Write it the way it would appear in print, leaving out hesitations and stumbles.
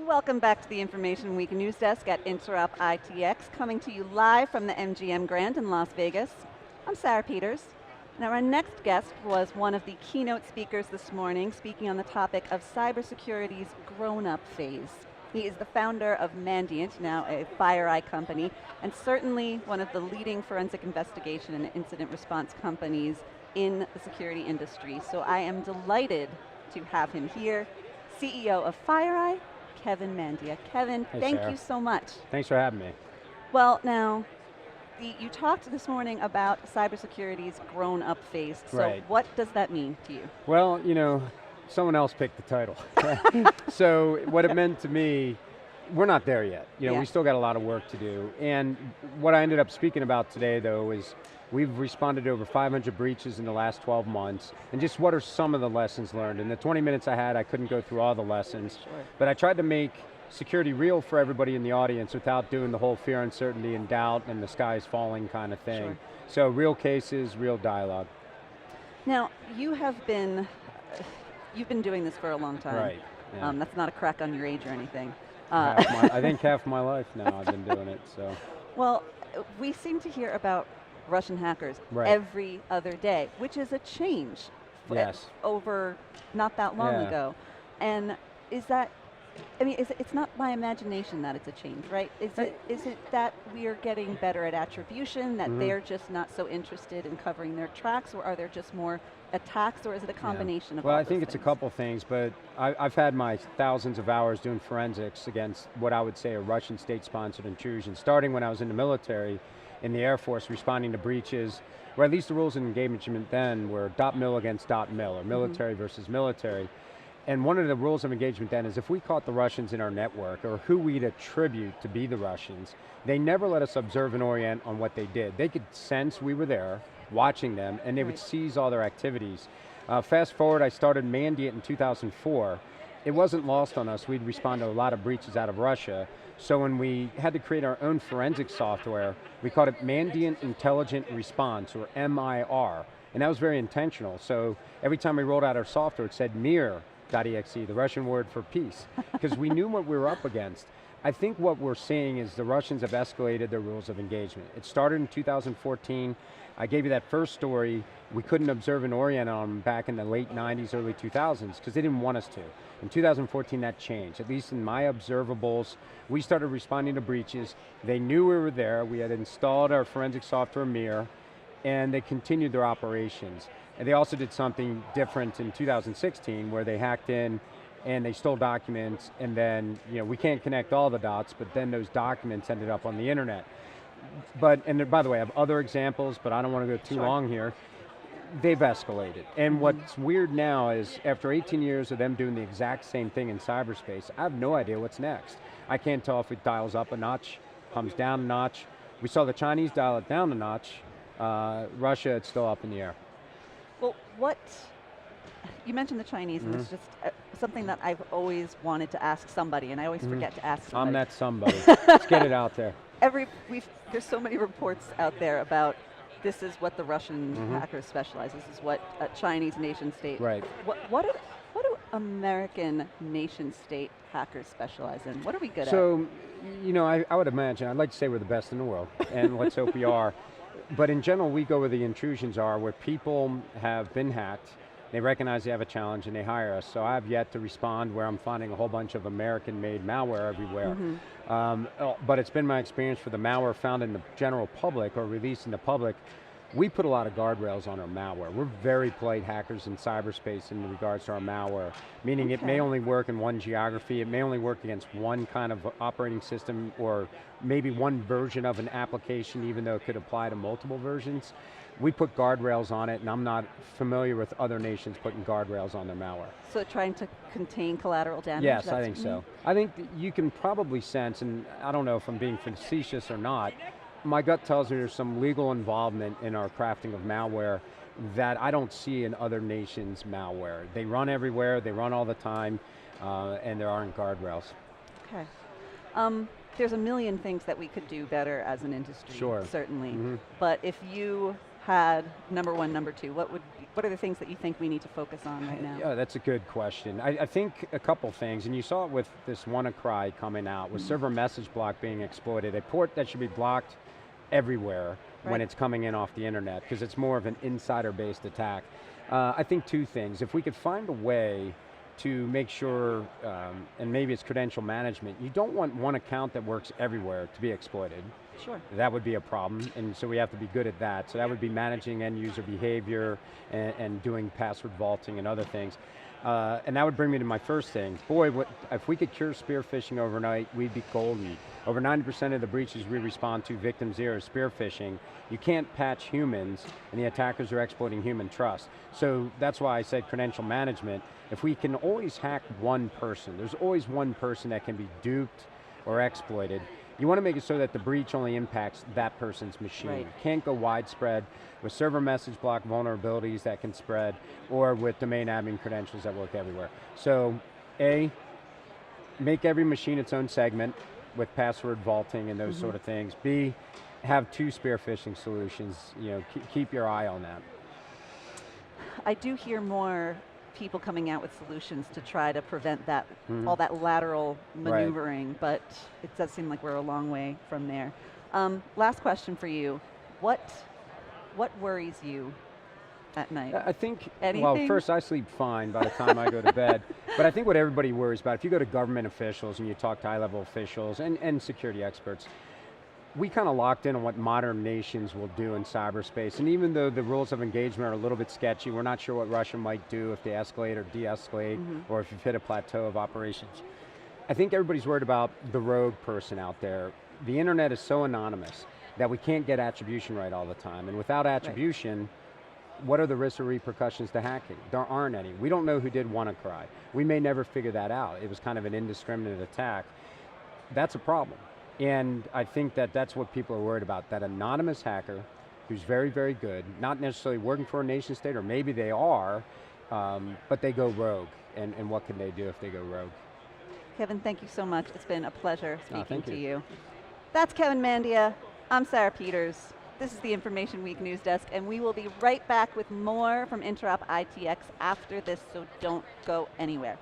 Welcome back to the Information Week News Desk at Interop ITX, coming to you live from the MGM Grand in Las Vegas. I'm Sarah Peters. Now our next guest was one of the keynote speakers this morning, speaking on the topic of cybersecurity's grown-up phase. He is the founder of Mandia, now a FireEye company, and certainly one of the leading forensic investigation and incident response companies in the security industry. So I am delighted to have him here, CEO of FireEye, Kevin Mandia. Kevin, Hey, thank Sarah. you so much. Thanks for having me. Well, now, you talked this morning about cybersecurity's grown-up phase. So Right. what does that mean to you? Well, someone else picked the title. So what it meant to me, we're not there yet. Yeah. We still got a lot of work to do. And what I ended up speaking about today, though, is we've responded to over 500 breaches in the last 12 months, and just what are some of the lessons learned. In the 20 minutes I had, I couldn't go through all the lessons, Sure. but I tried to make security real for everybody in the audience without doing the whole fear, uncertainty, and doubt, and the sky is falling kind of thing. Sure. So real cases, real dialogue. Now, you've been doing this for a long time. Right. Yeah. That's not a crack on your age or anything. I think half my life now I've been doing it, so. Well, we seem to hear about Russian hackers Right. every other day, which is a change Yes. over not that long Yeah. ago. And is that, I mean, it's not my imagination that it's a change, right? Is it that we are getting better at attribution, that they're just not so interested in covering their tracks, or are there just more attacks, or is it a combination of all Well, I those think it's a things? couple things, but I've had my thousands of hours doing forensics against what I would say a Russian state-sponsored intrusion, starting when I was in the military, in the Air Force, responding to breaches, where at least the rules of engagement then were .mil against .mil, or military versus military. And one of the rules of engagement then is if we caught the Russians in our network, or who we'd attribute to be the Russians, they never let us observe and orient on what they did. They could sense we were there, watching them, and they would seize all their activities. Fast forward, I started Mandia in 2004. It wasn't lost on us, we'd respond to a lot of breaches out of Russia. So when we had to create our own forensic software, we called it Mandiant Intelligent Response, or MIR, and that was very intentional. So every time we rolled out our software, it said mir.exe, the Russian word for peace, because we knew what we were up against. I think what we're seeing is the Russians have escalated their rules of engagement. It started in 2014. I gave you that first story. We couldn't observe and orient on them back in the late 90s, early 2000s, because they didn't want us to. In 2014, that changed. At least in my observables, we started responding to breaches. They knew we were there. We had installed our forensic software MIR, and they continued their operations. And they also did something different in 2016, where they hacked in and they stole documents, and then, we can't connect all the dots, but then those documents ended up on the internet. And by the way, I have other examples, but I don't want to go too long here. They've escalated. And what's weird now is after 18 years of them doing the exact same thing in cyberspace, I have no idea what's next. I can't tell if it dials up a notch, comes down a notch. We saw the Chinese dial it down a notch. Russia, it's still up in the air. Well, you mentioned the Chinese, and it's just something that I've always wanted to ask somebody, and I always forget to ask somebody. I'm that somebody. Let's get it out there. There's so many reports out there about this is what the Russian hackers specialize. This is what a Chinese nation state. Right. What do American nation state hackers specialize in? What are we good at? So, I would imagine, I'd like to say we're the best in the world, and let's hope we are. But in general, we go where the intrusions are, where people have been hacked, they recognize they have a challenge, and they hire us. So I've yet to respond where I'm finding a whole bunch of American-made malware everywhere. But it's been my experience for the malware found in the general public, or released in the public, we put a lot of guardrails on our malware. We're very polite hackers in cyberspace in regards to our malware, meaning it may only work in one geography, it may only work against one kind of operating system, or maybe one version of an application, even though it could apply to multiple versions. We put guardrails on it, and I'm not familiar with other nations putting guardrails on their malware. So trying to contain collateral damage? Yes, I think so. I think you can probably sense, and I don't know if I'm being facetious or not, my gut tells me there's some legal involvement in our crafting of malware that I don't see in other nations' malware. They run everywhere, they run all the time, and there aren't guardrails. Okay. There's a million things that we could do better as an industry, Sure. certainly. But if you had number one, number two? What are the things that you think we need to focus on right now? Yeah, that's a good question. I think a couple things, and you saw it with this WannaCry coming out, with server message block being exploited, a port that should be blocked everywhere when it's coming in off the internet, because it's more of an insider-based attack. I think two things. If we could find a way to make sure, and maybe it's credential management, you don't want one account that works everywhere to be exploited. Sure. That would be a problem, and so we have to be good at that. So that would be managing end user behavior and doing password vaulting and other things. And that would bring me to my first thing. Boy, if we could cure spear phishing overnight, we'd be golden. Over 90% of the breaches we respond to, victim zero, spear phishing. You can't patch humans, and the attackers are exploiting human trust. So that's why I said credential management. If we can always hack one person, there's always one person that can be duped or exploited. You want to make it so that the breach only impacts that person's machine. Right. Can't go widespread with server message block vulnerabilities that can spread, or with domain admin credentials that work everywhere. So, A, make every machine its own segment with password vaulting and those sort of things. B, have two spear phishing solutions. You know, keep your eye on that. I do hear more people coming out with solutions to try to prevent that, all that lateral maneuvering, but it does seem like we're a long way from there. Last question for you. What worries you at night? I think, Anything? well, first I sleep fine by the time I go to bed, but I think what everybody worries about, if you go to government officials and you talk to high-level officials and security experts, we kind of locked in on what modern nations will do in cyberspace, and even though the rules of engagement are a little bit sketchy, we're not sure what Russia might do if they escalate or de-escalate, or if you've hit a plateau of operations. I think everybody's worried about the rogue person out there. The internet is so anonymous that we can't get attribution right all the time, and without attribution, what are the risks or repercussions to hacking? There aren't any. We don't know who did WannaCry. We may never figure that out. It was kind of an indiscriminate attack. That's a problem. And I think that that's what people are worried about, that anonymous hacker who's very, very good, not necessarily working for a nation state, or maybe they are, but they go rogue. And what can they do if they go rogue? Kevin, thank you so much. It's been a pleasure speaking to you. you. That's Kevin Mandia. I'm Sarah Peters. This is the Information Week News Desk, and we will be right back with more from Interop ITX after this, so don't go anywhere.